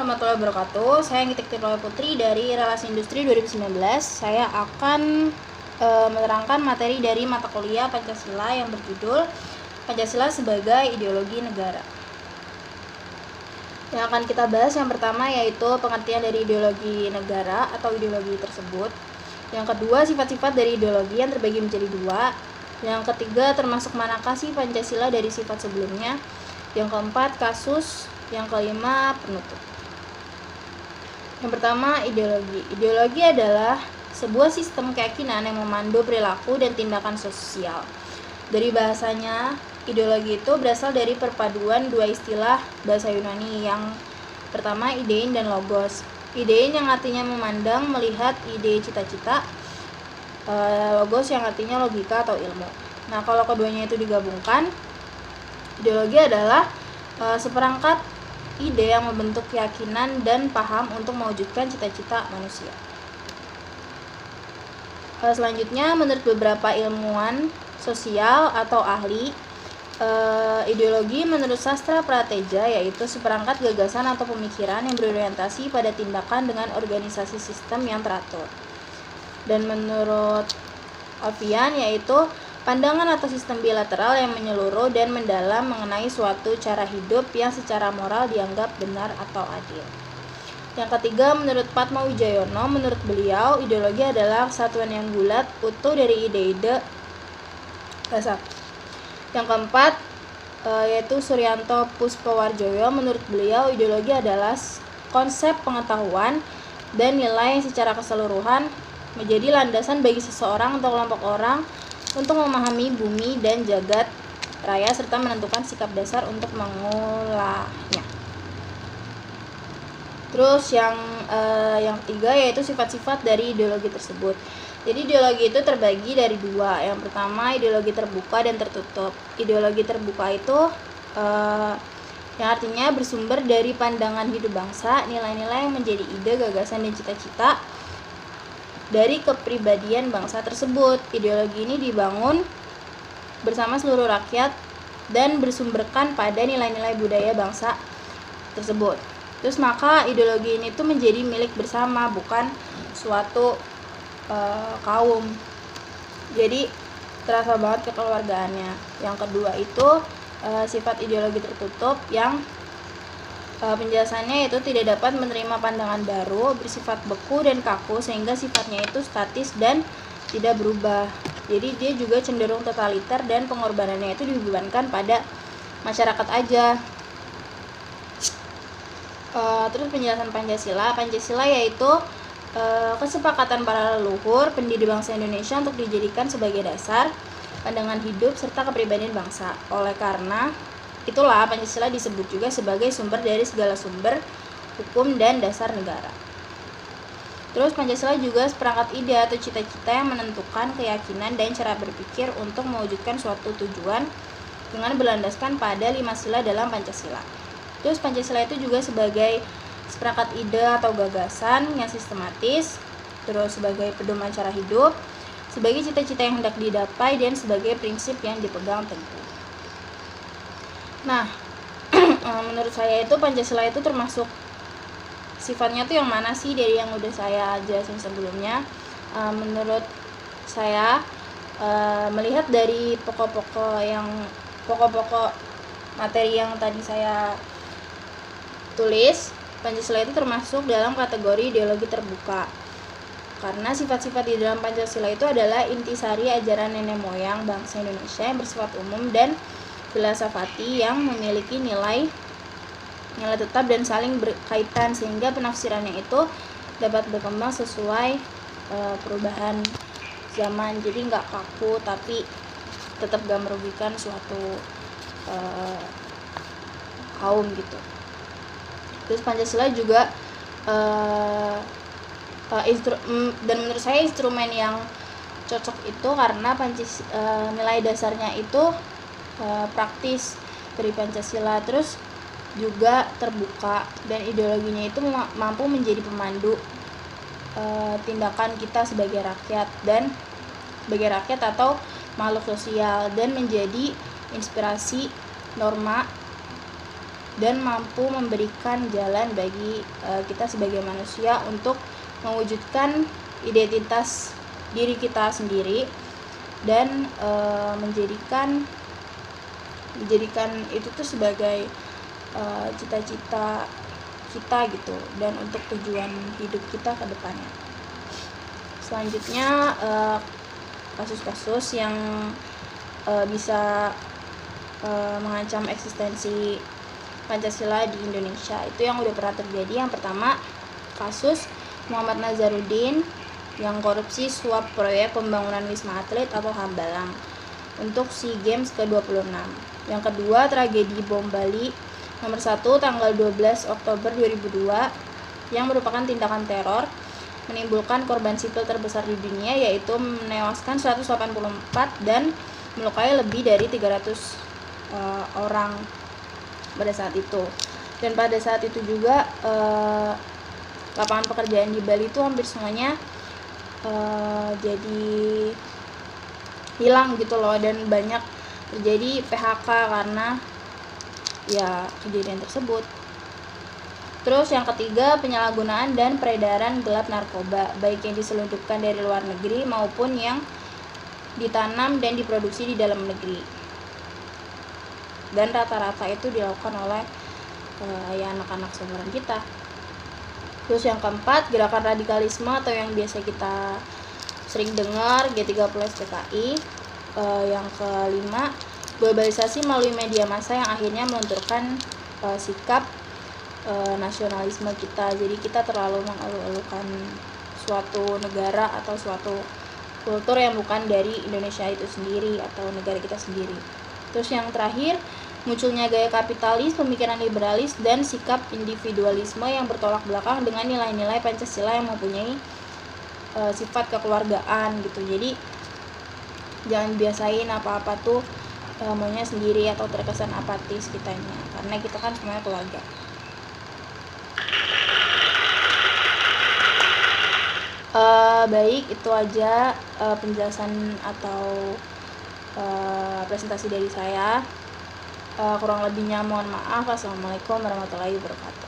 warahmatullahi wabarakatuh. Saya Ngitik Tirta Putri dari Relasi Industri 2019. Saya akan menerangkan materi dari mata kuliah Pancasila yang berjudul Pancasila sebagai Ideologi Negara. Yang akan kita bahas yang pertama yaitu pengertian dari ideologi negara atau ideologi tersebut. Yang kedua, sifat-sifat dari ideologi yang terbagi menjadi dua. Yang ketiga, termasuk manakah sih Pancasila dari sifat sebelumnya. Yang keempat, kasus. Yang kelima, penutup. Yang pertama, ideologi. Ideologi adalah sebuah sistem keyakinan yang memandu perilaku dan tindakan sosial. Dari bahasanya, ideologi itu berasal dari perpaduan dua istilah bahasa Yunani. Yang pertama, idein dan logos. Idein yang artinya memandang, melihat, ide, cita-cita. Logos yang artinya logika atau ilmu. Nah, kalau keduanya itu digabungkan, ideologi adalah seperangkat ide yang membentuk keyakinan dan paham untuk mewujudkan cita-cita manusia. Selanjutnya, menurut beberapa ilmuwan sosial atau ahli, ideologi menurut sastra prateja yaitu seperangkat gagasan atau pemikiran yang berorientasi pada tindakan dengan organisasi sistem yang teratur. Dan menurut Alfian yaitu pandangan atau sistem bilateral yang menyeluruh dan mendalam mengenai suatu cara hidup yang secara moral dianggap benar atau adil. Yang ketiga, menurut Padma Wijayono, menurut beliau, ideologi adalah kesatuan yang bulat, utuh dari ide-ide dasar. Yang keempat, yaitu Suryanto Puspawarjoyo, menurut beliau, ideologi adalah konsep pengetahuan dan nilai secara keseluruhan menjadi landasan bagi seseorang atau kelompok orang untuk memahami bumi dan jagat raya serta menentukan sikap dasar untuk mengolahnya. Terus yang ketiga yaitu sifat-sifat dari ideologi tersebut. Jadi ideologi itu terbagi dari dua. Yang pertama, ideologi terbuka dan tertutup. Ideologi terbuka itu yang artinya bersumber dari pandangan hidup bangsa, nilai-nilai yang menjadi ide, gagasan, dan cita-cita dari kepribadian bangsa tersebut. Ideologi ini dibangun bersama seluruh rakyat dan bersumberkan pada nilai-nilai budaya bangsa tersebut. Terus maka ideologi ini tuh menjadi milik bersama, bukan suatu kaum. Jadi terasa banget kekeluargaannya. Yang kedua itu sifat ideologi tertutup yang penjelasannya itu tidak dapat menerima pandangan baru, bersifat beku dan kaku sehingga sifatnya itu statis dan tidak berubah. Jadi dia juga cenderung totaliter dan pengorbanannya itu dibebankan pada masyarakat aja. Terus penjelasan Pancasila. Pancasila yaitu kesepakatan para leluhur pendiri bangsa Indonesia untuk dijadikan sebagai dasar pandangan hidup serta kepribadian bangsa. Oleh karena itulah Pancasila disebut juga sebagai sumber dari segala sumber hukum dan dasar negara. Terus Pancasila juga seperangkat ide atau cita-cita yang menentukan keyakinan dan cara berpikir untuk mewujudkan suatu tujuan dengan berlandaskan pada 5 sila dalam Pancasila. Terus Pancasila itu juga sebagai seperangkat ide atau gagasan yang sistematis, terus sebagai pedoman cara hidup, sebagai cita-cita yang hendak didapai, dan sebagai prinsip yang dipegang teguh. Nah, menurut saya itu Pancasila itu termasuk sifatnya tuh yang mana sih dari yang udah saya jelasin sebelumnya. Menurut saya melihat dari pokok-pokok materi yang tadi saya tulis, Pancasila itu termasuk dalam kategori ideologi terbuka. Karena sifat-sifat di dalam Pancasila itu adalah intisari ajaran nenek moyang bangsa Indonesia yang bersifat umum dan filsafati yang memiliki nilai tetap dan saling berkaitan sehingga penafsirannya itu dapat berkembang sesuai perubahan zaman. Jadi nggak kaku tapi tetap gak merugikan suatu kaum gitu. Terus Pancasila juga dan menurut saya instrumen yang cocok itu karena nilai dasarnya itu praktis dari Pancasila, terus juga terbuka dan ideologinya itu mampu menjadi pemandu tindakan kita sebagai rakyat atau makhluk sosial dan menjadi inspirasi norma dan mampu memberikan jalan bagi kita sebagai manusia untuk mewujudkan identitas diri kita sendiri dan menjadikan itu tuh sebagai cita-cita kita gitu, dan untuk tujuan hidup kita ke depannya. Selanjutnya kasus-kasus yang bisa mengancam eksistensi Pancasila di Indonesia, itu yang udah pernah terjadi. Yang pertama, kasus Muhammad Nazarudin yang korupsi suap proyek pembangunan Wisma Atlet atau Hambalang untuk SEA Games ke-26. Yang kedua, tragedi bom Bali nomor 1 tanggal 12 Oktober 2002 yang merupakan tindakan teror menimbulkan korban sipil terbesar di dunia, yaitu menewaskan 184 dan melukai lebih dari 300 orang pada saat itu. Dan pada saat itu juga lapangan pekerjaan di Bali itu hampir semuanya jadi hilang gitu loh, dan banyak terjadi PHK karena ya kejadian tersebut. Terus yang ketiga, penyalahgunaan dan peredaran gelap narkoba, baik yang diselundupkan dari luar negeri maupun yang ditanam dan diproduksi di dalam negeri. Dan rata-rata itu dilakukan oleh ya anak-anak seumuran kita. Terus yang keempat, gerakan radikalisme atau yang biasa kita sering dengar G30S PKI. Yang kelima, globalisasi melalui media massa yang akhirnya melunturkan sikap nasionalisme kita. Jadi kita terlalu mengeluh-elukan suatu negara atau suatu kultur yang bukan dari Indonesia itu sendiri atau negara kita sendiri. Terus yang terakhir, munculnya gaya kapitalis, pemikiran liberalis, dan sikap individualisme yang bertolak belakang dengan nilai-nilai Pancasila yang mempunyai sifat kekeluargaan gitu. Jadi jangan biasain apa-apa tuh maunya sendiri atau terkesan apatis kitanya, karena kita kan semuanya keluarga. Baik, itu aja penjelasan atau presentasi dari saya. Kurang lebihnya mohon maaf. Assalamualaikum warahmatullahi wabarakatuh.